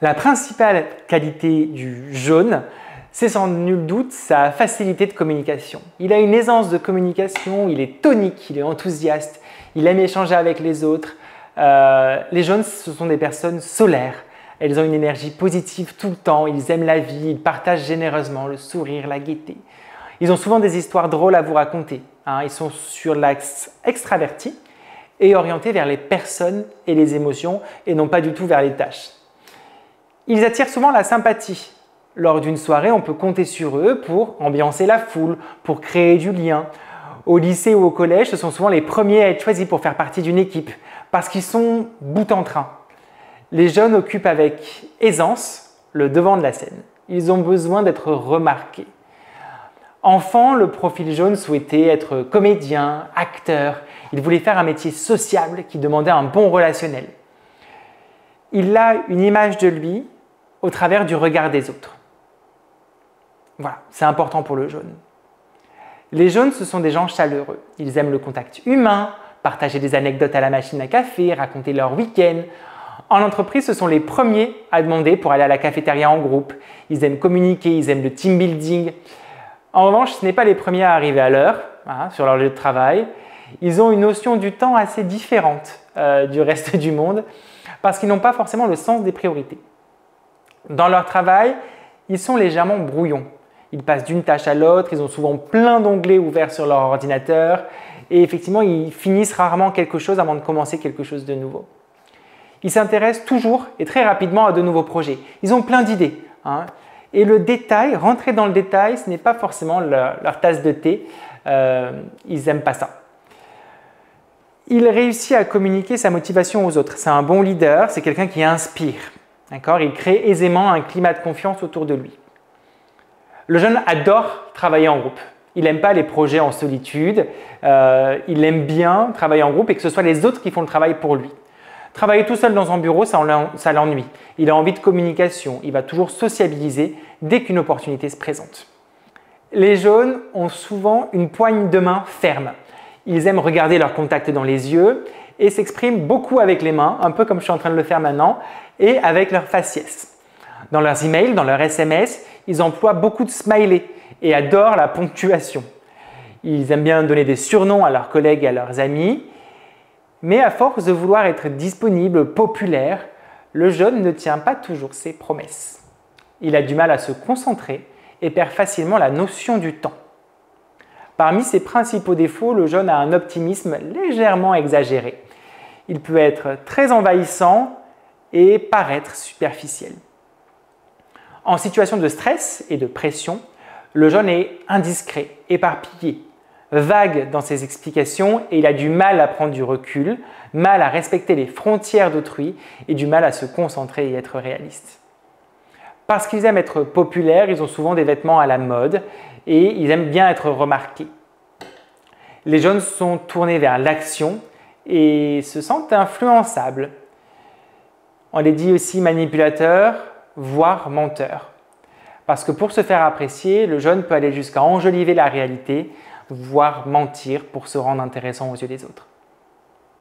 La principale qualité du jaune, c'est sans nul doute sa facilité de communication. Il a une aisance de communication, il est tonique, il est enthousiaste, il aime échanger avec les autres. Les jaunes, ce sont des personnes solaires. Elles ont une énergie positive tout le temps, ils aiment la vie, ils partagent généreusement le sourire, la gaieté. Ils ont souvent des histoires drôles à vous raconter. Ils sont sur l'axe extraverti et orientés vers les personnes et les émotions et non pas du tout vers les tâches. Ils attirent souvent la sympathie. Lors d'une soirée, on peut compter sur eux pour ambiancer la foule, pour créer du lien. Au lycée ou au collège, ce sont souvent les premiers à être choisis pour faire partie d'une équipe parce qu'ils sont bout en train. Les jeunes occupent avec aisance le devant de la scène. Ils ont besoin d'être remarqués. Enfant, le profil jaune souhaitait être comédien, acteur. Il voulait faire un métier sociable qui demandait un bon relationnel. Il a une image de lui au travers du regard des autres. Voilà, c'est important pour le jaune. Les jaunes, ce sont des gens chaleureux. Ils aiment le contact humain, partager des anecdotes à la machine à café, raconter leur week-end. En entreprise, ce sont les premiers à demander pour aller à la cafétéria en groupe. Ils aiment communiquer, ils aiment le team building. En revanche, ce n'est pas les premiers à arriver à l'heure sur leur lieu de travail. Ils ont une notion du temps assez différente du reste du monde parce qu'ils n'ont pas forcément le sens des priorités. Dans leur travail, ils sont légèrement brouillons. Ils passent d'une tâche à l'autre, ils ont souvent plein d'onglets ouverts sur leur ordinateur et effectivement, ils finissent rarement quelque chose avant de commencer quelque chose de nouveau. Ils s'intéressent toujours et très rapidement à de nouveaux projets. Ils ont plein d'idées. Et le détail, rentrer dans le détail, ce n'est pas forcément leur tasse de thé. Ils n'aiment pas ça. Il réussit à communiquer sa motivation aux autres. C'est un bon leader, c'est quelqu'un qui inspire. Il crée aisément un climat de confiance autour de lui. Le jeune adore travailler en groupe. Il n'aime pas les projets en solitude. Il aime bien travailler en groupe et que ce soit les autres qui font le travail pour lui. Travailler tout seul dans un bureau, ça l'ennuie. Il a envie de communication. Il va toujours sociabiliser dès qu'une opportunité se présente. Les jaunes ont souvent une poigne de main ferme. Ils aiment regarder leur contact dans les yeux et s'expriment beaucoup avec les mains, un peu comme je suis en train de le faire maintenant, et avec leur faciès. Dans leurs emails, dans leurs SMS, ils emploient beaucoup de smileys et adorent la ponctuation. Ils aiment bien donner des surnoms à leurs collègues et à leurs amis, mais à force de vouloir être disponible, populaire, le jaune ne tient pas toujours ses promesses. Il a du mal à se concentrer et perd facilement la notion du temps. Parmi ses principaux défauts, le jaune a un optimisme légèrement exagéré. Il peut être très envahissant et paraître superficiel. En situation de stress et de pression, le jaune est indiscret, éparpillé, vague dans ses explications et il a du mal à prendre du recul, mal à respecter les frontières d'autrui et du mal à se concentrer et être réaliste. Parce qu'ils aiment être populaires, ils ont souvent des vêtements à la mode et ils aiment bien être remarqués. Les jaunes sont tournés vers l'action et se sentent influençables. On les dit aussi manipulateurs, voire menteurs. Parce que pour se faire apprécier, le jaune peut aller jusqu'à enjoliver la réalité, voire mentir pour se rendre intéressant aux yeux des autres.